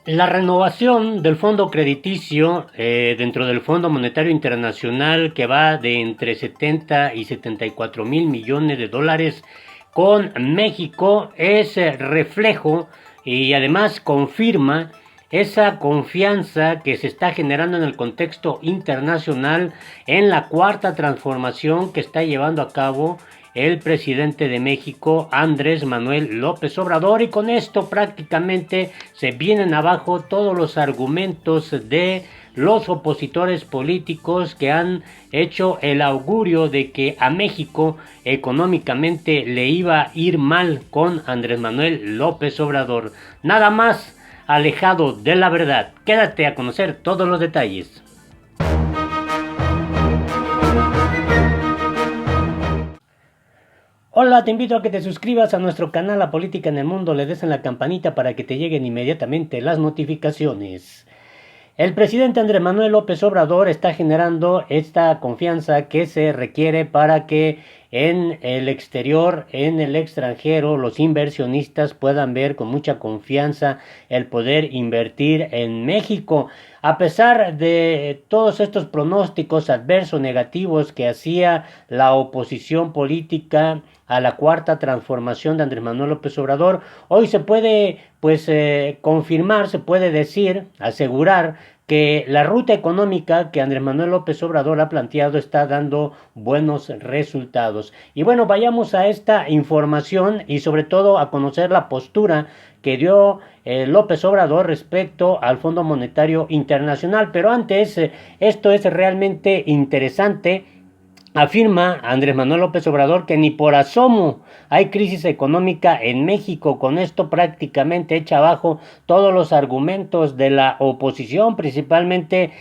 La renovación del fondo crediticio dentro del Fondo Monetario Internacional, que va de entre 70 y 74 mil millones de dólares con México, es reflejo y además confirma esa confianza que se está generando en el contexto internacional en la cuarta transformación que está llevando a cabo el presidente de México, Andrés Manuel López Obrador, y con esto prácticamente se vienen abajo todos los argumentos de los opositores políticos que han hecho el augurio de que a México económicamente le iba a ir mal con Andrés Manuel López Obrador. Nada más alejado de la verdad. Quédate a conocer todos los detalles. Hola, te invito a que te suscribas a nuestro canal La Política en el Mundo, le des en la campanita para que te lleguen inmediatamente las notificaciones. El presidente Andrés Manuel López Obrador está generando esta confianza que se requiere para que en el exterior, en el extranjero, los inversionistas puedan ver con mucha confianza el poder invertir en México. A pesar de todos estos pronósticos adversos, negativos que hacía la oposición política a la cuarta transformación de Andrés Manuel López Obrador, hoy se puede confirmar, se puede decir, asegurar que la ruta económica que Andrés Manuel López Obrador ha planteado está dando buenos resultados. Y bueno, vayamos a esta información y sobre todo a conocer la postura que dio López Obrador respecto al Fondo Monetario Internacional. Pero antes, esto es realmente interesante. Afirma Andrés Manuel López Obrador que ni por asomo hay crisis económica en México. Con esto prácticamente echa abajo todos los argumentos de la oposición, principalmente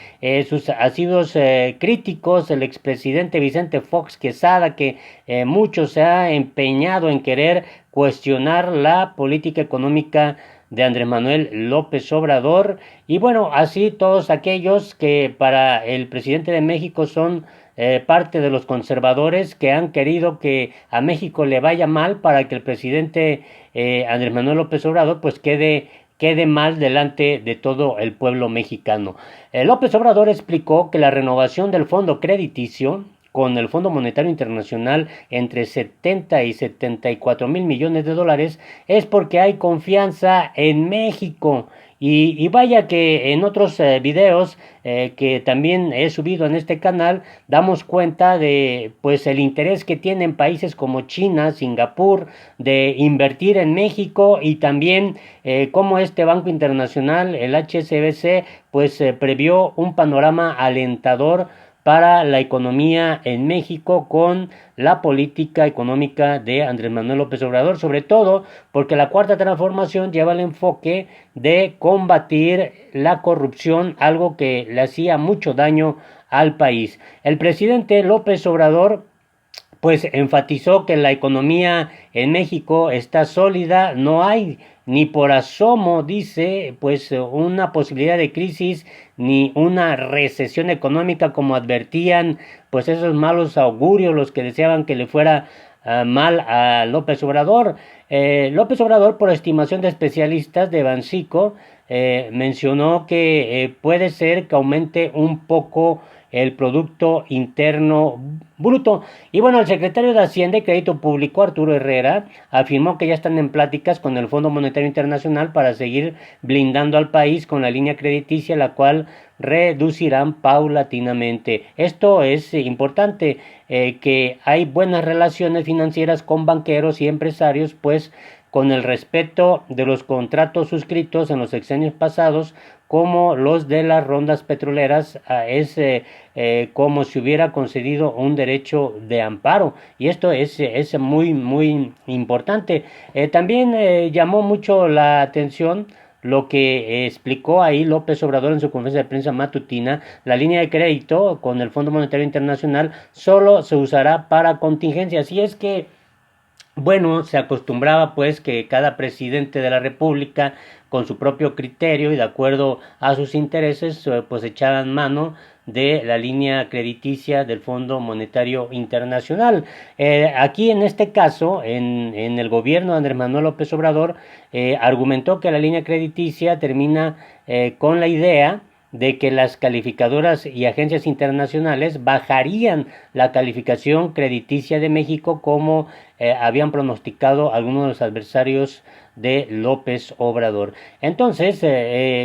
sus asiduos críticos, el expresidente Vicente Fox Quesada, que mucho se ha empeñado en querer cuestionar la política económica de Andrés Manuel López Obrador. Y bueno, así todos aquellos que para el presidente de México son parte de los conservadores que han querido que a México le vaya mal para que el presidente Andrés Manuel López Obrador pues quede mal delante de todo el pueblo mexicano. López Obrador explicó que la renovación del fondo crediticio con el Fondo Monetario Internacional entre 70 y 74 mil millones de dólares es porque hay confianza en México. Y vaya que en otros videos que también he subido en este canal damos cuenta de pues el interés que tienen países como China, Singapur de invertir en México, y también como este Banco Internacional, el HSBC, pues previó un panorama alentador para la economía en México con la política económica de Andrés Manuel López Obrador, sobre todo porque la cuarta transformación lleva el enfoque de combatir la corrupción, algo que le hacía mucho daño al país. El presidente López Obrador pues enfatizó que la economía en México está sólida, no hay ni por asomo, dice, pues una posibilidad de crisis ni una recesión económica como advertían pues esos malos augurios, los que deseaban que le fuera mal a López Obrador. López Obrador, por estimación de especialistas de Bancico, mencionó que puede ser que aumente un poco el Producto Interno Bruto. Y bueno, el secretario de Hacienda y Crédito Público, Arturo Herrera, afirmó que ya están en pláticas con el Fondo Monetario Internacional para seguir blindando al país con la línea crediticia, la cual reducirán paulatinamente. Esto es importante, que hay buenas relaciones financieras con banqueros y empresarios, pues con el respeto de los contratos suscritos en los sexenios pasados, como los de las rondas petroleras, es como si hubiera concedido un derecho de amparo, y esto es muy importante. También llamó mucho la atención lo que explicó ahí López Obrador en su conferencia de prensa matutina. La línea de crédito con el Fondo Monetario Internacional solo se usará para contingencias, y es que bueno, se acostumbraba pues que cada presidente de la República con su propio criterio y de acuerdo a sus intereses, pues echaran mano de la línea crediticia del Fondo Monetario Internacional. Aquí en este caso, en el gobierno de Andrés Manuel López Obrador, argumentó que la línea crediticia termina con la idea de que las calificadoras y agencias internacionales bajarían la calificación crediticia de México como habían pronosticado algunos de los adversarios de López Obrador. Entonces,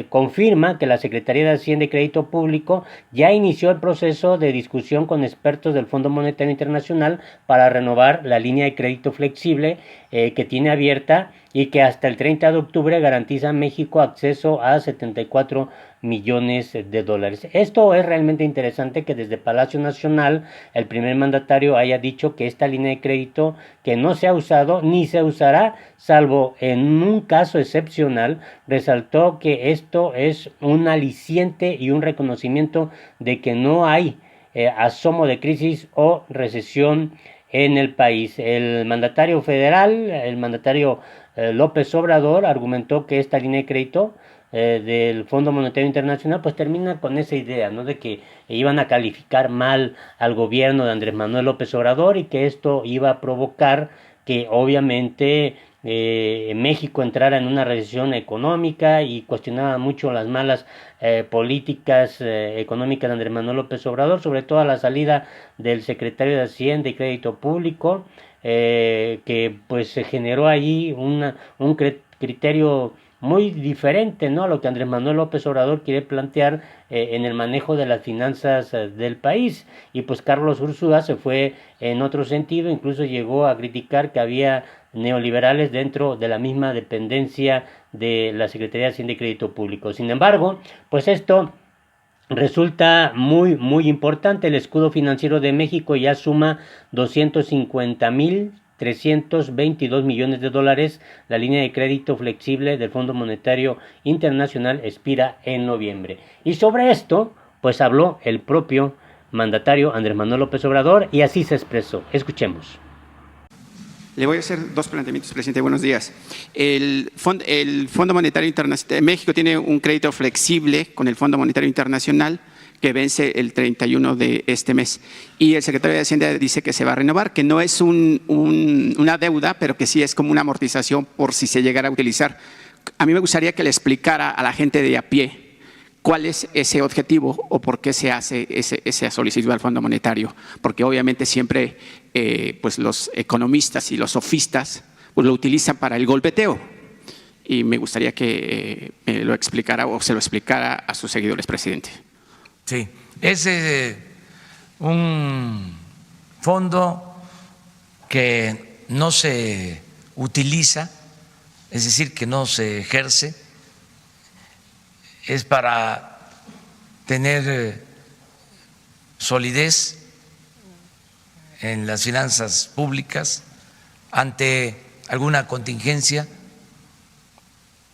confirma que la Secretaría de Hacienda y Crédito Público ya inició el proceso de discusión con expertos del Fondo Monetario Internacional para renovar la línea de crédito flexible que tiene abierta y que hasta el 30 de octubre garantiza a México acceso a 74 millones de dólares. Esto es realmente interesante, que desde Palacio Nacional el primer mandatario haya dicho que esta línea de crédito, que no se ha usado ni se usará salvo en un caso excepcional, resaltó que esto es un aliciente y un reconocimiento de que no hay asomo de crisis o recesión en el país. El mandatario federal, el mandatario López Obrador, argumentó que esta línea de crédito del Fondo Monetario Internacional pues termina con esa idea, ¿no?, de que iban a calificar mal al gobierno de Andrés Manuel López Obrador y que esto iba a provocar que obviamente México entrara en una recesión económica, y cuestionaba mucho las malas políticas económicas de Andrés Manuel López Obrador, sobre todo a la salida del secretario de Hacienda y Crédito Público, que pues se generó allí un criterio muy diferente, ¿no?, a lo que Andrés Manuel López Obrador quiere plantear en el manejo de las finanzas del país. Y pues Carlos Ursúa se fue en otro sentido, incluso llegó a criticar que había neoliberales dentro de la misma dependencia de la Secretaría de Hacienda y Crédito Público. Sin embargo, pues esto resulta muy importante. El escudo financiero de México ya suma 250,322 millones de dólares. La línea de crédito flexible del Fondo Monetario Internacional expira en noviembre. Y sobre esto, pues habló el propio mandatario Andrés Manuel López Obrador y así se expresó. Escuchemos. Le voy a hacer dos planteamientos, presidente. Buenos días. El Fondo Monetario Internacional, México tiene un crédito flexible con el Fondo Monetario Internacional que vence el 31 de este mes. Y el secretario de Hacienda dice que se va a renovar, que no es una deuda, pero que sí es como una amortización por si se llegara a utilizar. A mí me gustaría que le explicara a la gente de a pie cuál es ese objetivo o por qué se hace esa solicitud al Fondo Monetario. Porque obviamente siempre pues los economistas y los sofistas pues lo utilizan para el golpeteo. Y me gustaría que me lo explicara o se lo explicara a sus seguidores, presidente. Sí, es un fondo que no se utiliza, es decir, que no se ejerce, es para tener solidez en las finanzas públicas ante alguna contingencia.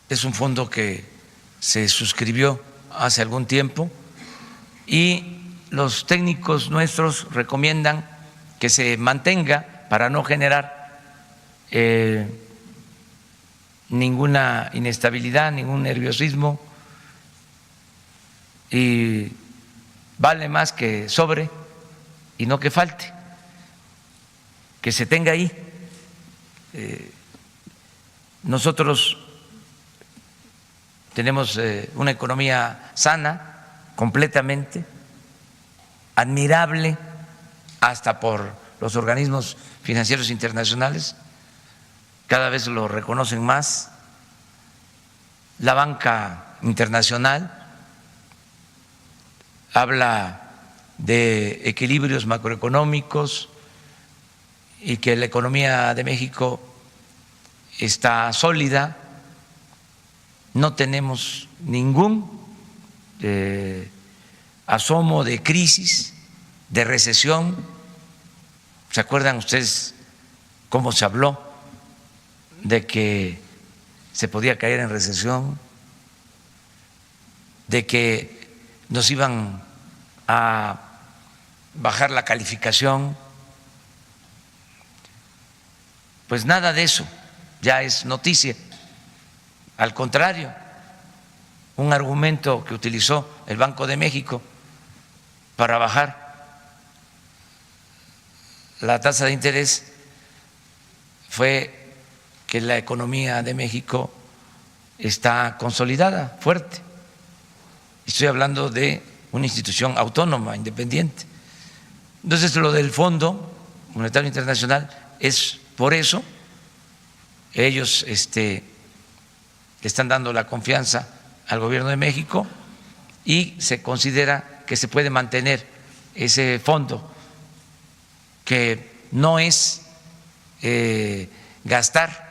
Es un fondo que se suscribió hace algún tiempo y los técnicos nuestros recomiendan que se mantenga para no generar ninguna inestabilidad, ningún nerviosismo, y vale más que sobre y no que falte, que se tenga ahí. Nosotros tenemos una economía sana, completamente admirable hasta por los organismos financieros internacionales, cada vez lo reconocen más, la banca internacional habla de equilibrios macroeconómicos y que la economía de México está sólida, no tenemos ningún asomo de crisis, de recesión. ¿Se acuerdan ustedes cómo se habló de que se podía caer en recesión, de que nos iban a bajar la calificación? Pues nada de eso ya es noticia, al contrario, un argumento que utilizó el Banco de México para bajar la tasa de interés fue que la economía de México está consolidada, fuerte. Estoy hablando de una institución autónoma, independiente. Entonces, lo del Fondo Monetario Internacional es por eso. Ellos están dando la confianza al Gobierno de México y se considera que se puede mantener ese fondo, que no es gastar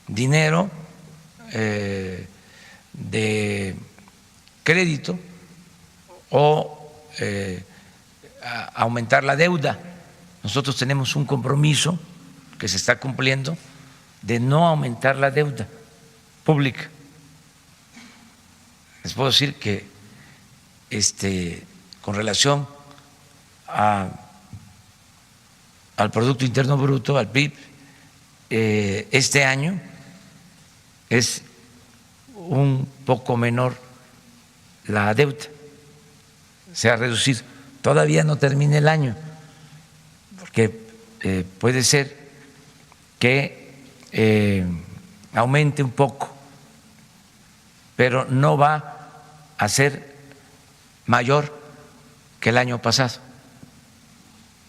dinero de crédito o aumentar la deuda. Nosotros tenemos un compromiso que se está cumpliendo de no aumentar la deuda pública. Les puedo decir que con relación al Producto Interno Bruto, al PIB, este año es un poco menor la deuda, se ha reducido. Todavía no termina el año, porque puede ser que aumente un poco, pero no va a ser mayor que el año pasado,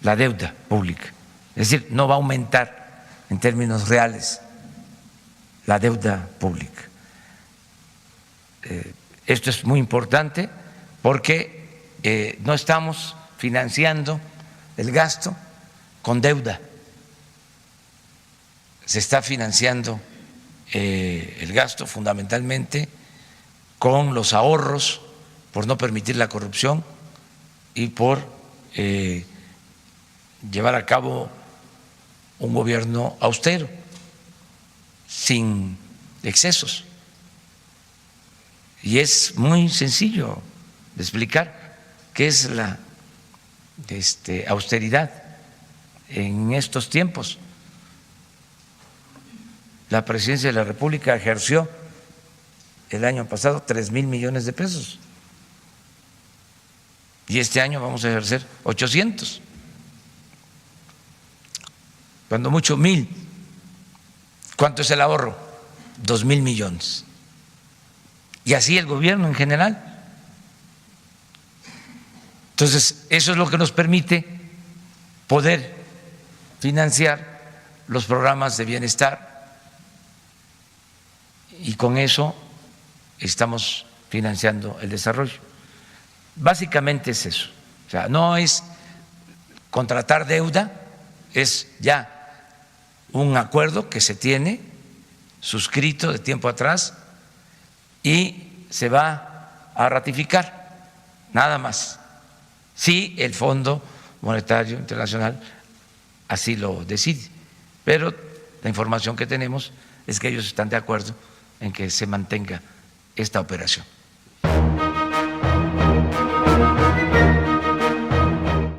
la deuda pública. Es decir, no va a aumentar en términos reales la deuda pública. Esto es muy importante porque no estamos financiando el gasto con deuda, se está financiando el gasto fundamentalmente con los ahorros, por no permitir la corrupción y por llevar a cabo un gobierno austero, sin excesos. Y es muy sencillo de explicar qué es la austeridad en estos tiempos. La Presidencia de la República ejerció el año pasado 3,000 millones de pesos y este año vamos a ejercer 800, cuando mucho 1,000. ¿Cuánto es el ahorro? 2,000 millones. Y así el gobierno en general. Entonces, eso es lo que nos permite poder financiar los programas de bienestar y con eso estamos financiando el desarrollo. Básicamente es eso. O sea, no es contratar deuda, es ya un acuerdo que se tiene suscrito de tiempo atrás y se va a ratificar, nada más, si el Fondo Monetario Internacional así lo decide. Pero la información que tenemos es que ellos están de acuerdo en que se mantenga esta operación.